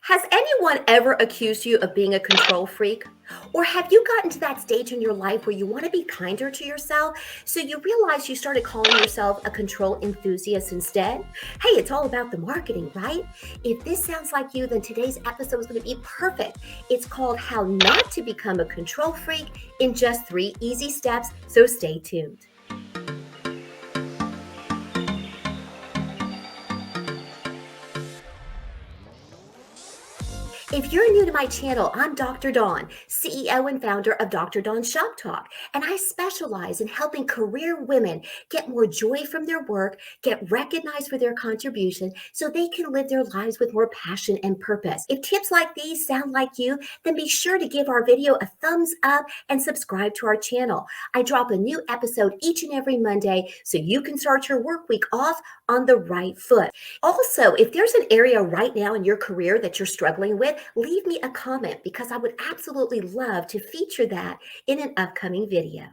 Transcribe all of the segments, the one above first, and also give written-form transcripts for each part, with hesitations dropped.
Has anyone ever accused you of being a control freak? Or have you gotten to that stage in your life where you want to be kinder to yourself, so you realize you started calling yourself a control enthusiast instead? Hey, it's all about the marketing, right? If this sounds like you, then today's episode is going to be perfect. It's called How Not to Become a Control Freak in Just 3 Easy Steps, so stay tuned. If you're new to my channel, I'm Dr. Dawn, CEO and founder of Dr. Dawn Shop Talk, and I specialize in helping career women get more joy from their work, get recognized for their contribution, so they can live their lives with more passion and purpose. If tips like these sound like you, then be sure to give our video a thumbs up and subscribe to our channel. I drop a new episode each and every Monday, so you can start your work week off on the right foot. Also, if there's an area right now in your career that you're struggling with, leave me a comment because I would absolutely love to feature that in an upcoming video.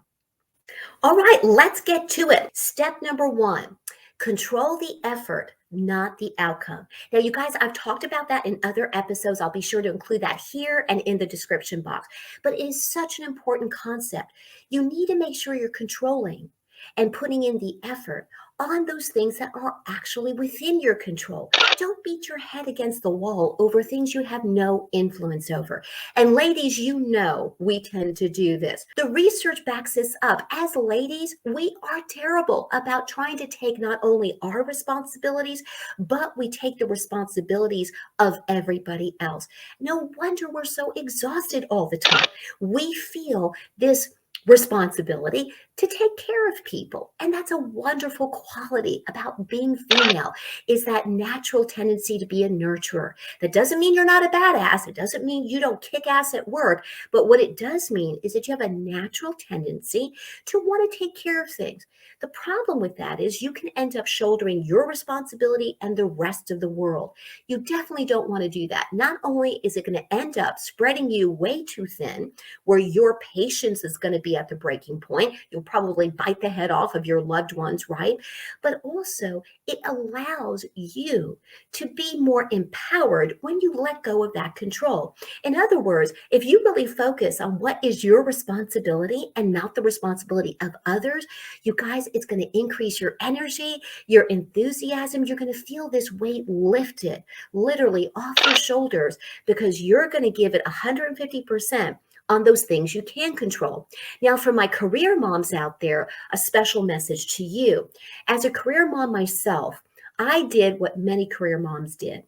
All right, let's get to it. Step number 1, control the effort, not the outcome. Now, you guys, I've talked about that in other episodes. I'll be sure to include that here and in the description box. But it is such an important concept. You need to make sure you're controlling and putting in the effort on those things that are actually within your control. Don't beat your head against the wall over things you have no influence over. And ladies, you know we tend to do this. The research backs this up. As ladies, we are terrible about trying to take not only our responsibilities, but we take the responsibilities of everybody else. No wonder we're so exhausted all the time. We feel this responsibility to take care of people. And that's a wonderful quality about being female, is that natural tendency to be a nurturer. That doesn't mean you're not a badass. It doesn't mean you don't kick ass at work. But what it does mean is that you have a natural tendency to want to take care of things. The problem with that is you can end up shouldering your responsibility and the rest of the world. You definitely don't want to do that. Not only is it going to end up spreading you way too thin, where your patience is going to be at the breaking point. You'll probably bite the head off of your loved ones, right? But also, it allows you to be more empowered when you let go of that control. In other words, if you really focus on what is your responsibility and not the responsibility of others, you guys, it's going to increase your energy, your enthusiasm. You're going to feel this weight lifted literally off your shoulders because you're going to give it 150% on those things you can control. Now, for my career moms out there, a special message to you. As a career mom myself, I did what many career moms did.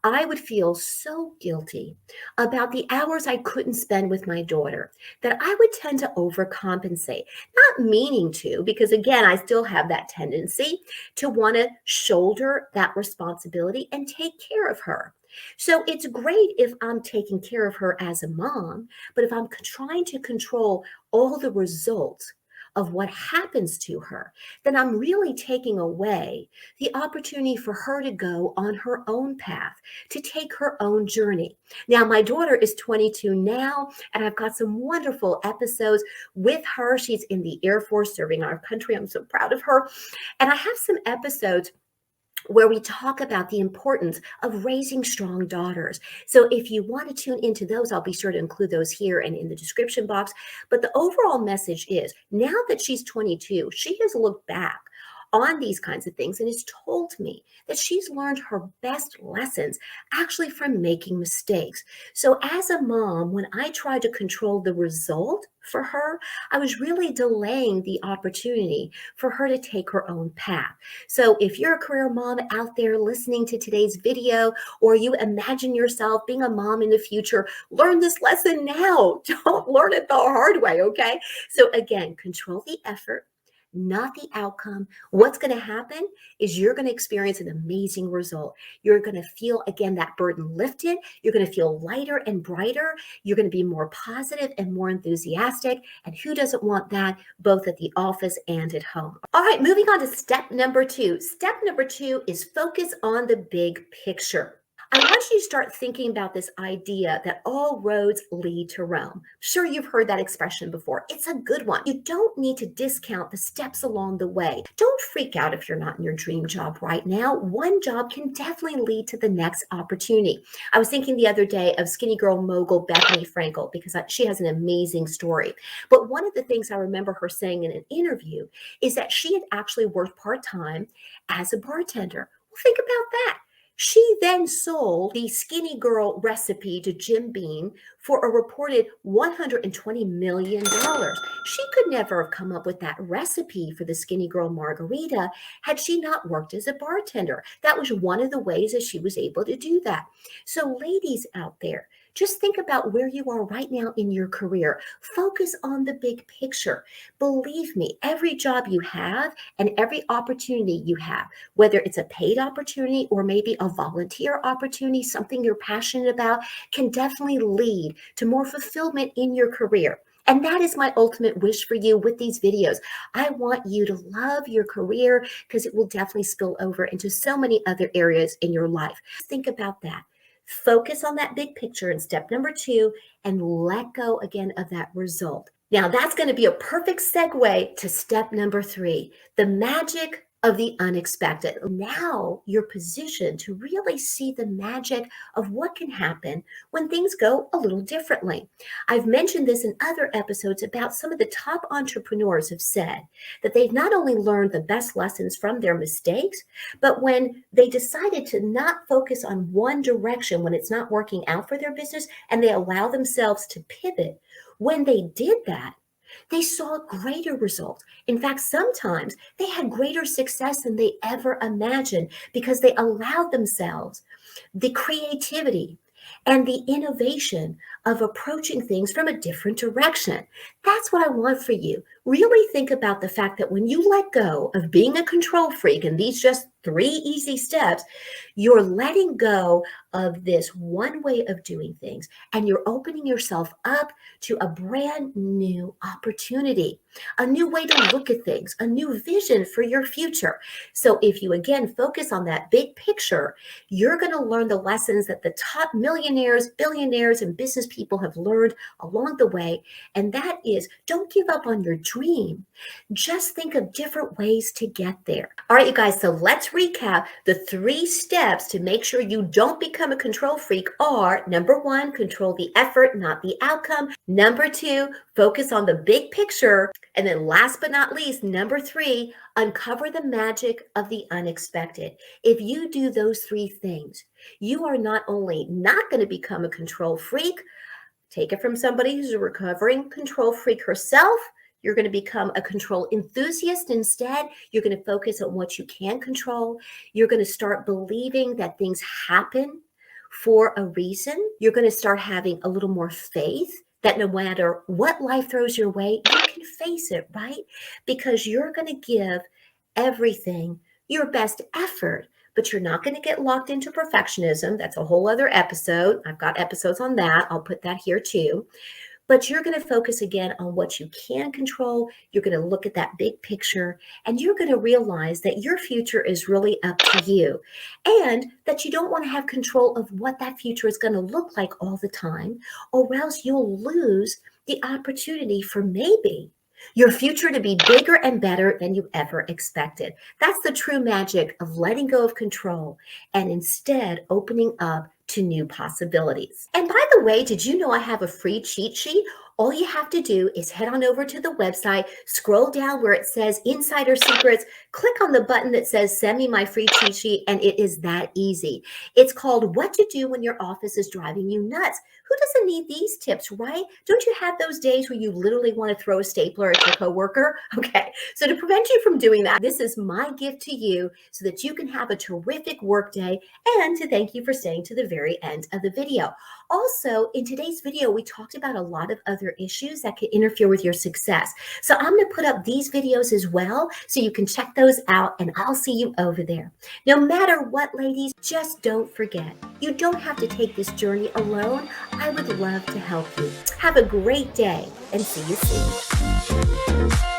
I would feel so guilty about the hours I couldn't spend with my daughter that I would tend to overcompensate, not meaning to, because again, I still have that tendency to want to shoulder that responsibility and take care of her. So it's great if I'm taking care of her as a mom, but if I'm trying to control all the results of what happens to her, then I'm really taking away the opportunity for her to go on her own path, to take her own journey. Now, my daughter is 22 now, and I've got some wonderful episodes with her. She's in the Air Force serving our country. I'm so proud of her. And I have some episodes where we talk about the importance of raising strong daughters. So if you want to tune into those, I'll be sure to include those here and in the description box. But the overall message is, now that she's 22, she has looked back on these kinds of things and has told me that she's learned her best lessons actually from making mistakes. So as a mom, when I tried to control the result for her, I was really delaying the opportunity for her to take her own path. So if you're a career mom out there listening to today's video, or you imagine yourself being a mom in the future, learn this lesson now. Don't learn it the hard way, okay? So again, control the effort, not the outcome. What's going to happen is you're going to experience an amazing result. You're going to feel, again, that burden lifted. You're going to feel lighter and brighter. You're going to be more positive and more enthusiastic. And who doesn't want that, both at the office and at home? All right, moving on to step number 2. Step number 2 is focus on the big picture. I want you to start thinking about this idea that all roads lead to Rome. Sure, you've heard that expression before. It's a good one. You don't need to discount the steps along the way. Don't freak out if you're not in your dream job right now. One job can definitely lead to the next opportunity. I was thinking the other day of skinny girl mogul Bethany Frankel because she has an amazing story. But one of the things I remember her saying in an interview is that she had actually worked part-time as a bartender. Well, think about that. She then sold the skinny girl recipe to Jim Beam for a reported $120 million. She could never have come up with that recipe for the skinny girl margarita had she not worked as a bartender. That was one of the ways that she was able to do that. So ladies out there, just think about where you are right now in your career. Focus on the big picture. Believe me, every job you have and every opportunity you have, whether it's a paid opportunity or maybe a volunteer opportunity, something you're passionate about, can definitely lead to more fulfillment in your career. And that is my ultimate wish for you with these videos. I want you to love your career because it will definitely spill over into so many other areas in your life. Think about that. Focus on that big picture in step number 2 and let go again of that result. Now, that's going to be a perfect segue to step number 3, the magic of the unexpected. Now you're positioned to really see the magic of what can happen when things go a little differently. I've mentioned this in other episodes about some of the top entrepreneurs have said that they've not only learned the best lessons from their mistakes, but when they decided to not focus on one direction when it's not working out for their business and they allow themselves to pivot, when they did that, they saw greater results. In fact, sometimes they had greater success than they ever imagined because they allowed themselves the creativity and the innovation of approaching things from a different direction. That's what I want for you. Really think about the fact that when you let go of being a control freak and these just 3 easy steps, you're letting go of this one way of doing things and you're opening yourself up to a brand new opportunity, a new way to look at things, a new vision for your future. So if you again focus on that big picture, you're going to learn the lessons that the top millionaires, billionaires, and business people have learned along the way. And that is, don't give up on your dream. Just think of different ways to get there. All right, you guys, so let's recap. The 3 steps to make sure you don't become a control freak are: number 1, control the effort, not the outcome. Number 2, focus on the big picture. And then last but not least, number 3, uncover the magic of the unexpected. If you do those 3 things, you are not only not going to become a control freak, take it from somebody who's a recovering control freak herself, you're going to become a control enthusiast instead. You're going to focus on what you can control. You're going to start believing that things happen for a reason. You're going to start having a little more faith that no matter what life throws your way, you can face it, right? Because you're going to give everything your best effort, but you're not going to get locked into perfectionism. That's a whole other episode. I've got episodes on that. I'll put that here too. But you're going to focus again on what you can control. You're going to look at that big picture and you're going to realize that your future is really up to you and that you don't want to have control of what that future is going to look like all the time, or else you'll lose the opportunity for maybe your future to be bigger and better than you ever expected. That's the true magic of letting go of control and instead opening up to new possibilities. And by the way, did you know I have a free cheat sheet? All you have to do is head on over to the website, scroll down where it says Insider Secrets, click on the button that says send me my free cheat sheet, and it is that easy. It's called What to Do When Your Office is Driving You Nuts. Who doesn't need these tips, right? Don't you have those days where you literally want to throw a stapler at your coworker? Okay, so to prevent you from doing that, this is my gift to you so that you can have a terrific workday and to thank you for staying to the very end of the video. Also, in today's video, we talked about a lot of other issues that could interfere with your success. So I'm going to put up these videos as well so you can check those out, and I'll see you over there. No matter what, ladies, just don't forget, you don't have to take this journey alone. I would love to help you. Have a great day and see you soon.